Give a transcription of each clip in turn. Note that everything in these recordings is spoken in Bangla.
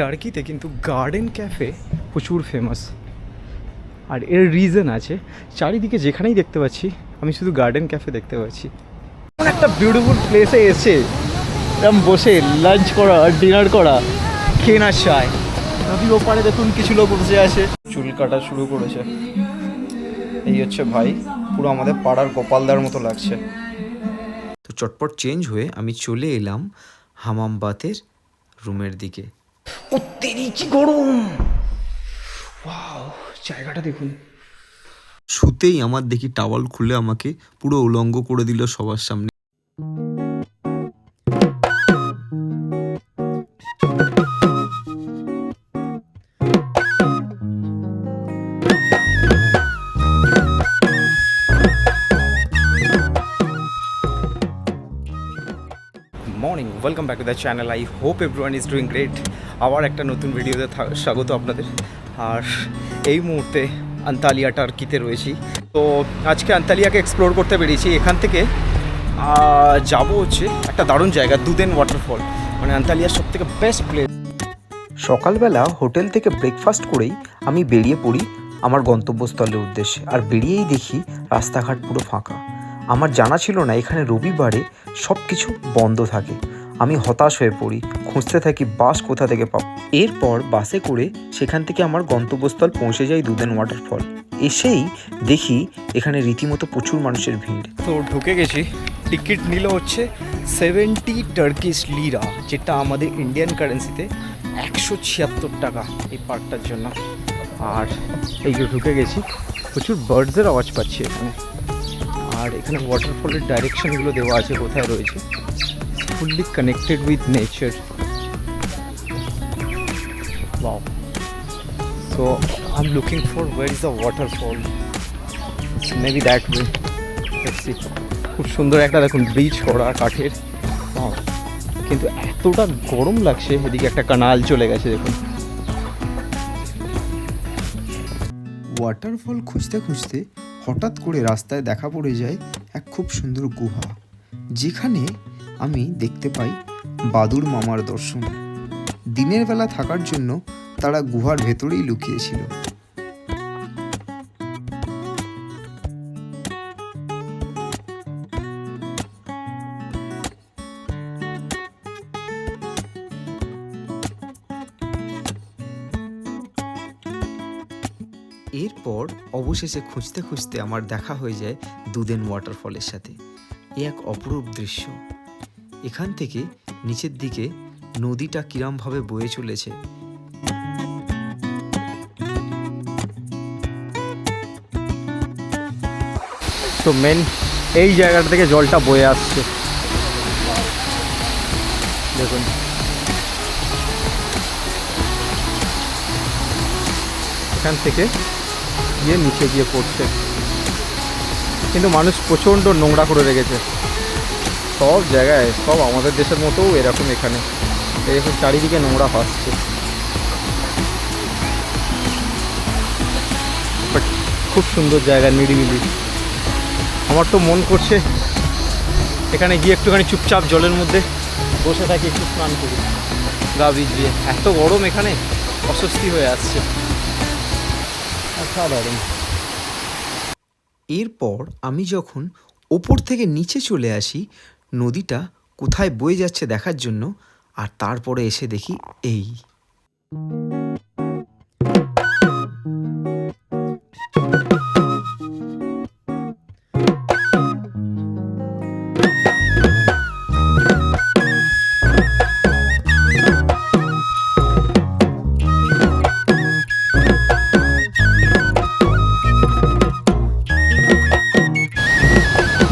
টার্কিতে কিন্তু গার্ডেন ক্যাফে প্রচুর ফেমাস, আর এর রিজন আছে। চারিদিকে যেখানেই দেখতে পাচ্ছি আমি শুধু গার্ডেন ক্যাফে দেখতে পাচ্ছি। একটা বিউটিফুল প্লেসে এসে এরকম বসে লাঞ্চ করা আর ডিনার করা, খেয়ে না চায়। নদীর ওপারে দেখুন কিছু লোক বসে আছে, চুল কাটা শুরু করেছে। এই হচ্ছে ভাই, পুরো আমাদের পাড়ার গোপালদার মতো লাগছে। তো চটপট চেঞ্জ হয়ে আমি চলে এলাম হামাম বাথের রুমের দিকে। ও তেরি কি গরম! ওয়াও, জায়গাটা দেখুন। শুতেই আমার দেখি টাওয়াল খুলে আমাকে পুরো উলঙ্গ করে দিল সবার সামনে। Morning, welcome back to the channel. I hope everyone is doing great. আবার একটা নতুন ভিডিওতে স্বাগত আপনাদের। আর এই মুহূর্তে আন্তালিয়া টার্কিতে রয়েছি। তো আজকে আন্তালিয়াকে এক্সপ্লোর করতে বেরিয়েছি। এখান থেকে যাব হচ্ছে একটা দারুণ জায়গা, দুদেন ওয়াটারফল, মানে আন্তালিয়ার সবথেকে বেস্ট প্লেস। সকালবেলা হোটেল থেকে ব্রেকফাস্ট করেই আমি বেরিয়ে পড়ি আমার গন্তব্যস্থলের উদ্দেশ্যে। আর বেরিয়েই দেখি রাস্তাঘাট পুরো ফাঁকা। আমার জানা ছিল না এখানে রবিবারে সব কিছু বন্ধ থাকে। আমি হতাশ হয়ে পড়ি, খুঁজতে থাকি বাস কোথা থেকে পাবো। এরপর বাসে করে সেখান থেকে আমার গন্তব্যস্থল পৌঁছে যাই দুদেন ওয়াটারফল। এসেই দেখি এখানে রীতিমতো প্রচুর মানুষের ভিড়। তো ঢুকে গেছি। টিকিট নিল হচ্ছে 70 টার্কিশ লিরা, যেটা আমাদের ইন্ডিয়ান কারেন্সিতে 176 টাকা এই পার্কটার জন্য। আর এই যে ঢুকে গেছি, প্রচুর বার্ডসের আওয়াজ পাচ্ছি এখানে। আর এখানে ওয়াটারফলের ডাইরেকশনগুলো দেওয়া আছে কোথায় রয়েছে। Fully connected with nature. Wow. So I am looking for where is the waterfall. Maybe that way. Let's see. খুব সুন্দর একটা দেখুন ব্রিজ করা কাঠের। কিন্তু এতটা গরম লাগছে। এদিকে একটা কানাল চলে গেছে দেখুন। ওয়াটারফল খুঁজতে খুঁজতে হঠাৎ করে রাস্তায় দেখা পড়ে যায় এক খুব সুন্দর গুহা, যেখানে আমি দেখতে পাই বাদুড় মামার দর্শন। দিনের বেলা থাকার জন্য তারা গুহার ভেতরেই লুকিয়েছিল। এরপর অবশেষে খুঁজতে খুঁজতে আমার দেখা হয়ে যায় দুদেন ওয়াটারফলের সাথে। এ এক অপরূপ দৃশ্য। এখান থেকে নিচের দিকে নদীটা কিরমভাবে বয়ে চলেছে। তো মেন এই জায়গাটা থেকে জলটা বয়ে আসছে দেখুন। এখান থেকে গিয়ে নিচে গিয়ে পড়ছে, কিন্তু মানুষ প্রচণ্ড নোংরা করে রেখেছে সব জায়গায়। সব আমাদের দেশের মতোও এরকম এখানে এরকম চারিদিকে নোংরা ভাসছে। বাট খুব সুন্দর জায়গা, নিরিবিলি। আমার তো মন করছে এখানে গিয়ে একটুখানি চুপচাপ জলের মধ্যে বসে থাকি, একটু স্নান করি গা ভিজিয়ে। এত গরম এখানে, অস্বস্তি হয়ে আসছে। এরপর আমি যখন ওপর থেকে নিচে চলে আসি নদীটা কোথায় বয়ে যাচ্ছে দেখার জন্য, আর তারপরে এসে দেখি এই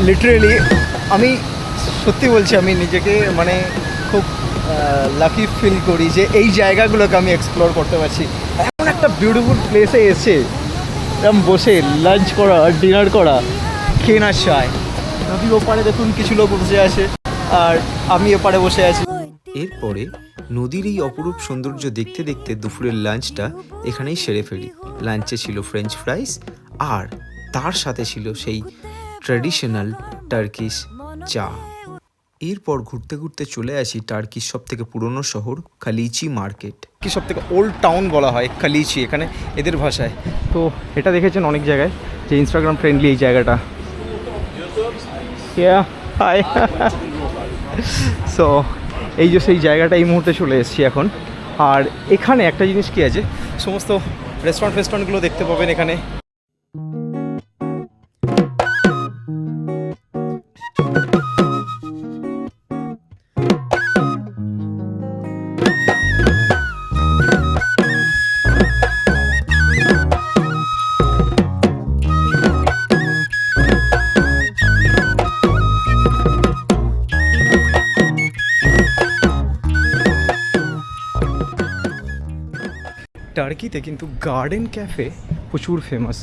লিটারেলি আমি সত্যি বলছি, আমি নিজেকে মানে খুব লাকি ফিল করি যে এই জায়গাগুলোকে আমি এক্সপ্লোর করতে পারছি। এমন একটা বিউটিফুল প্লেসে এসে এরকম বসে লাঞ্চ করা আর ডিনার করা, খেয়ে না চায়। নদীর ওপারে দেখুন কিছু লোক বসে আছে আর আমি এপারে বসে আছি। এরপরে নদীর এই অপরূপ সৌন্দর্য দেখতে দেখতে দুপুরের লাঞ্চটা এখানেই সেরে ফেলি। লাঞ্চে ছিল ফ্রেঞ্চ ফ্রাইস, আর তার সাথে ছিল সেই ট্র্যাডিশনাল টার্কিশ চা। এরপর ঘুরতে ঘুরতে চলে আসি টার্কির সব থেকে পুরনো শহর খালিচি মার্কেট। কি সব থেকে ওল্ড টাউন বলা হয় খালিচি এখানে এদের ভাষায়। তো এটা দেখেছেন অনেক জায়গায় যে ইনস্টাগ্রাম ফ্রেন্ডলি এই জায়গাটা। হাই সো এই যে সেই জায়গাটা এই মুহূর্তে চলে এসেছি এখন। আর এখানে একটা জিনিস কি আছে, সমস্ত রেস্টুরেন্টগুলো দেখতে পাবেন এখানে। টার্কিতে কিন্তু গার্ডেন ক্যাফে প্রচুর ফেমাস।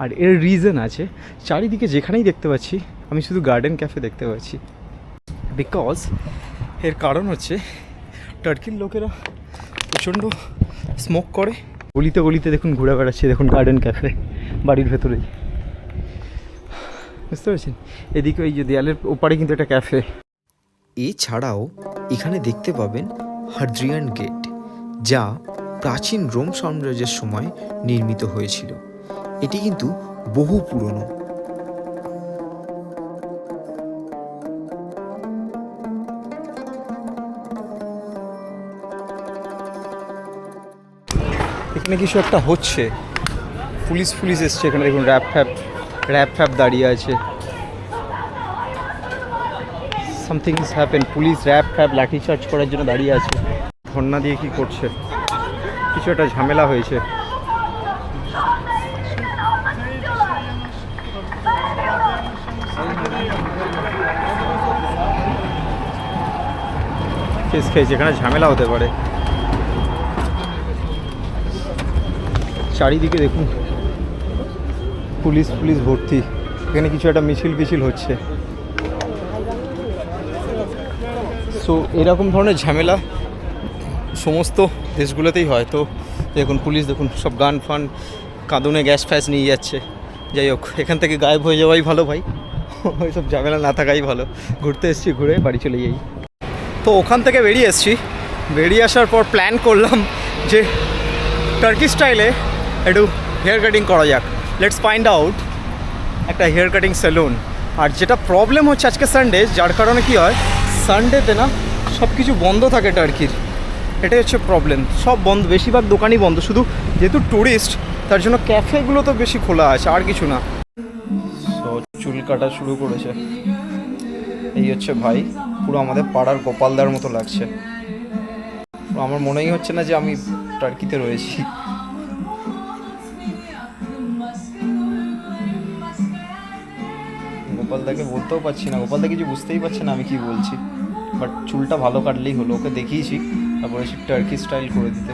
আর এর রিজন আছে, চারিদিকে যেখানেই দেখতে পাচ্ছি আমি শুধু গার্ডেন ক্যাফে দেখতে পাচ্ছি। বিকজ এর কারণ হচ্ছে টার্কির লোকেরা প্রচণ্ড স্মোক করে। গলিতে গলিতে দেখুন ঘুরে বেড়াচ্ছে, দেখুন গার্ডেন ক্যাফে বাড়ির ভেতরেই, বুঝতে পারছেন। এদিকে এই যে দেয়ালের ওপারে কিন্তু একটা ক্যাফে। এছাড়াও এখানে দেখতে পাবেন হাদ্রিয়ান গেট, যা প্রাচীন রোম সাম্রাজ্যের সময় নির্মিত হয়েছিল। এটি কিন্তু বহু পুরনো। এখানে কিছু একটা হচ্ছে, পুলিশ এসছে এখানে, দেখুন র্যাপ ফ্যাপ দাঁড়িয়ে আছে। সামথিং ইজ হ্যাপেন, পুলিশ র্যাপ ফ্যাপ লাঠি চার্জ করার জন্য দাঁড়িয়ে আছে। ধর্না দিয়ে কি করছে, কিছু একটা ঝামেলা হয়েছে। কেস খেয়েছে, এখানে ঝামেলা হতে পারে। চারিদিকে দেখুন পুলিশ ভর্তি, এখানে কিছু একটা মিছিল হচ্ছে। সো এরকম ধরনের ঝামেলা সমস্ত দেশগুলোতেই হয়। তো দেখুন পুলিশ, দেখুন সব গান ফান কাঁদুনে গ্যাস ফ্যাস নিয়ে যাচ্ছে। যাই হোক, এখান থেকে গায়েব হয়ে যাওয়াই ভালো ভাই, ওইসব ঝামেলা না থাকাই ভালো। ঘুরতে এসেছি, ঘুরে বাড়ি চলে যাই। তো ওখান থেকে বেরিয়ে আসার পর প্ল্যান করলাম যে টার্কি স্টাইলে একটু হেয়ার কাটিং করা যাক। লেটস ফাইন্ড আউট একটা হেয়ার কাটিং সেলুন। আর যেটা প্রবলেম হচ্ছে আজকে সানডে, যার কারণে কি হয়, সানডেতে না সব কিছু বন্ধ থাকে টার্কির, এটাই হচ্ছে প্রবলেম। সব বন্ধ, বেশিরভাগ দোকানই বন্ধ। শুধু যেহেতু ট্যুরিস্ট, তার জন্য ক্যাফেগুলো তো বেশি খোলা আছে, আর কিছু না। সো চুল কাটা শুরু করেছে, এই হচ্ছে ভাই, পুরো আমাদের পাড়ার গোপালদার মতো লাগছে। আমার মনেই হচ্ছে না যে আমি টার্কিতে রয়েছি। গোপালদাকে বলতেও পারছি না, গোপালদা কিছু বুঝতেই পারছে না আমি কি বলছি। বাট চুলটা ভালো কাটলেই হলো, ওকে দেখিয়েছি, তারপরে সে টার্কি স্টাইল করে দিতে,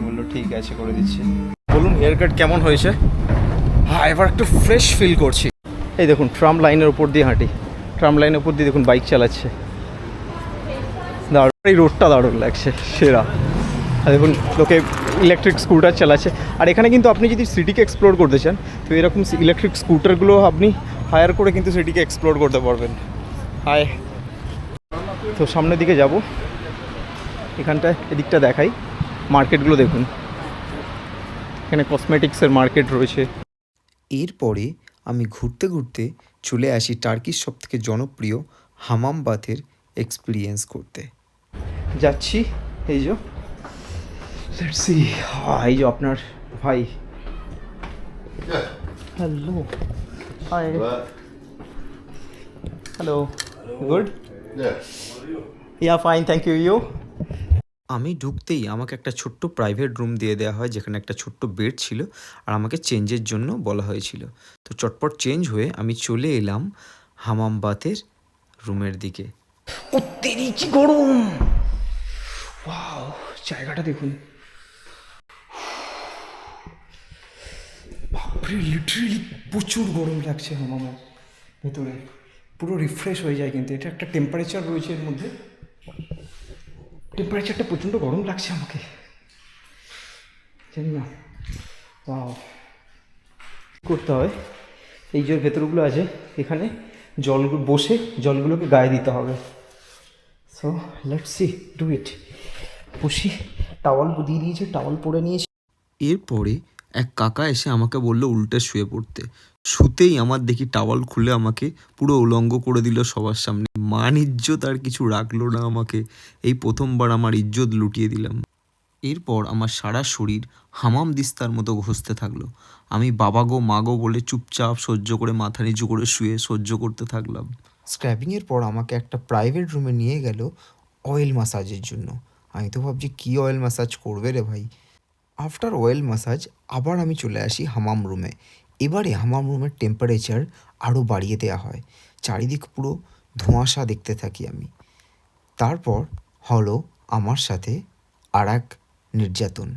বললো ঠিক আছে করে দিচ্ছি। বলুন হেয়ার কাট কেমন হয়েছে? হ্যাঁ, এবার একটু ফ্রেশ ফিল করছি। এই দেখুন ট্রাম লাইনের ওপর দিয়ে হাঁটি, ট্রাম লাইনের ওপর দিয়ে দেখুন বাইক চালাচ্ছে, দারুণ। এই রোডটা দারুণ লাগছে, সেরা। আর দেখুন লোকে ইলেকট্রিক স্কুটার চালাচ্ছে। আর এখানে কিন্তু আপনি যদি সিটিকে এক্সপ্লোর করতে চান, তো এরকম ইলেকট্রিক স্কুটারগুলো আপনি হায়ার করে কিন্তু সিটিকে এক্সপ্লোর করতে পারবেন। হায়, তো সামনের দিকে যাব, এখানটায় এদিকটা দেখাই, মার্কেটগুলো দেখুন, এখানে কসমেটিক্সের মার্কেট রয়েছে। এরপরে আমি ঘুরতে ঘুরতে চলে আসি টার্কির সব থেকে জনপ্রিয় হামাম বাথের এক্সপিরিয়েন্স করতে। যাচ্ছি, এই যে লেটস সি, এই যে আপনার ভাই। Hello, hi, hello, good, yeah fine, thank you. You? আমি ঢুকতেই আমাকে একটা ছোট্ট প্রাইভেট রুম দিয়ে দেওয়া হয়, যেখানে একটা ছোট্ট বেড ছিল, আর আমাকে চেঞ্জের জন্য বলা হয়েছিল। তো চটপট চেঞ্জ হয়ে আমি চলে এলাম হামাম বাথের রুমের দিকে। ও তেরি কি গরম! ওয়াও, জায়গাটা দেখুন, বাপরে, লিটারেলি প্রচুর গরম লাগছে হামামের ভেতরে, পুরো রিফ্রেশ হয়ে যায়। কিন্তু এটা একটা টেম্পারেচার রয়েছে এর মধ্যে, টেম্পারেচারটা প্রচণ্ড গরম লাগছে আমাকে, জানি না। ওয়াও, করতে হয় এই যে ভেতরগুলো আছে, এখানে জলগুলো বসে জলগুলোকে গায়ে দিতে হবে। So let's see do it. বসি, টাওয়াল দিয়ে দিয়েছে, টাওয়াল পরে নিয়েছি। এরপরে এক কাকা এসে আমাকে বললো উল্টে শুয়ে পড়তে। শুতেই আমার দেখি টাওয়াল খুলে আমাকে পুরো উলঙ্গ করে দিল সবার সামনে। মান ইজ্জত আর কিছু রাখলো না আমাকে। এই প্রথমবার আমার ইজ্জত লুটিয়ে দিলাম। এরপর আমার সারা শরীর হামাম দিস্তার মতো ঘষতে থাকলো। আমি বাবা গো মা গো বলে চুপচাপ সহ্য করে মাথা নিচু করে শুয়ে সহ্য করতে থাকলাম। স্ক্র্যাবিংয়ের পর আমাকে একটা প্রাইভেট রুমে নিয়ে গেল অয়েল ম্যাসাজের জন্য। আমি তো ভাবছি কী অয়েল ম্যাসাজ করবে রে ভাই। আফটার অয়েল ম্যাসাজ আবার আমি চলে আসি হামাম রুমে। এবারে হামাম রুমের টেম্পারেচার আরও বাড়িয়ে দেওয়া হয়। চারিদিক পুরো ধোঁয়াশা দেখতে থাকি আমি। তারপর হলো আমার সাথে আর এক নির্যাতন।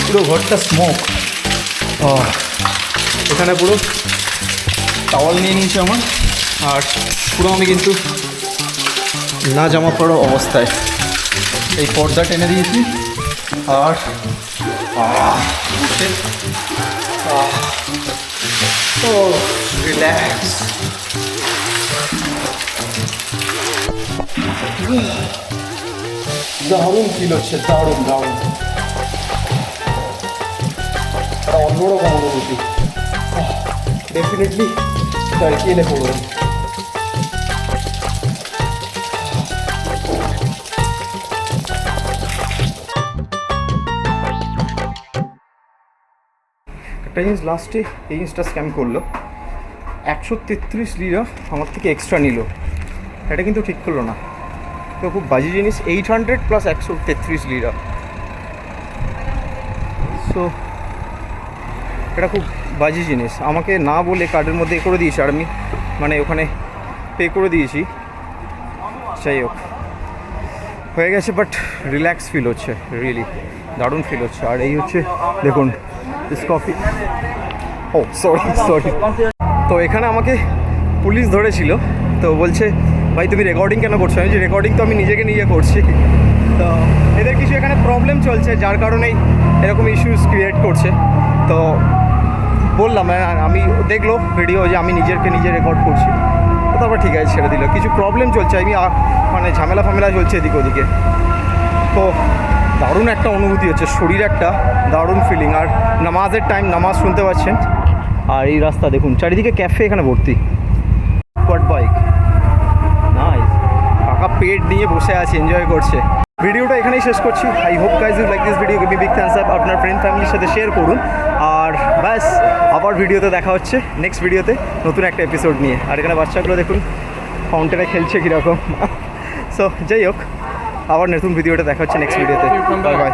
পুরো ঘরটা স্মোক। এখানে পুরো টাওয়াল নিয়ে নিয়েছে আমার, আর পুরো আমি কিন্তু না জামা পড়ো অবস্থায় এই পর্দা টেনে দিয়েছি। আর রিল্যাক্স। দারুণ ফিল হচ্ছে, দারুণ দারুণ, অন্যরকম অনুভূতি। ডেফিনেটলি টার্কি এলে পড়বেন। একটা জিনিস লাস্টে এই জিনিসটা স্ক্যাম করলো, 133 লিরা আমার থেকে এক্সট্রা নিল। এটা কিন্তু ঠিক করলো না, তো খুব বাজে জিনিস। 800 প্লাস 133 লিরা। সো এটা খুব বাজে জিনিস। আমাকে না বলে কার্ডের মধ্যে করে দিয়েছে, আর আমি মানে ওখানে পে করে দিয়েছি। যাই হোক, হয়ে গেছে, বাট রিল্যাক্স ফিল হচ্ছে, রিয়েলি দারুণ ফিল হচ্ছে। আর এই হচ্ছে দেখুন দিস কফি। O sorry. তো এখানে আমাকে পুলিশ ধরেছিল, তো বলছে ভাই তুমি রেকর্ডিং কেন করছো? আমি যে রেকর্ডিং তো আমি নিজে করছি। তো এদের কিছু এখানে প্রবলেম চলছে, যার কারণেই এরকম ইস্যুস ক্রিয়েট করছে। তো বললাম, আমি দেখলো ভিডিও যে আমি নিজে রেকর্ড করছি, তো তারপর ঠিক আছে ছেড়ে দিল। কিছু প্রবলেম চলছে, আমি মানে ঝামেলা চলছে এদিক ওদিকে। তো দারুণ একটা অনুভূতি হচ্ছে, শরীর একটা দারুণ ফিলিং। আর নামাজের টাইম, নামাজ শুনতে পাচ্ছেন। আর এই রাস্তা দেখুন, চারিদিকে ক্যাফে এখানে ভর্তি। Quad bike, nice. কাকা পেট নিয়ে বসে আছে, এনজয় করছে। ভিডিওটা এখানেই শেষ করছি। I hope guys you like this video. Give me big thumbs up, আপনার ফ্রেন্ড ফ্যামিলির সাথে শেয়ার করুন। আর ব্যাস, আবার ভিডিওতে দেখা হচ্ছে নেক্সট ভিডিওতে নতুন একটা এপিসোড নিয়ে। আর এখানে বাচ্চাগুলো দেখুন ফাউন্টেনে খেলছে কীরকম। সো যাই হোক, আবার নতুন ভিডিওটা দেখা হচ্ছে নেক্সট ভিডিওতে। Bye bye.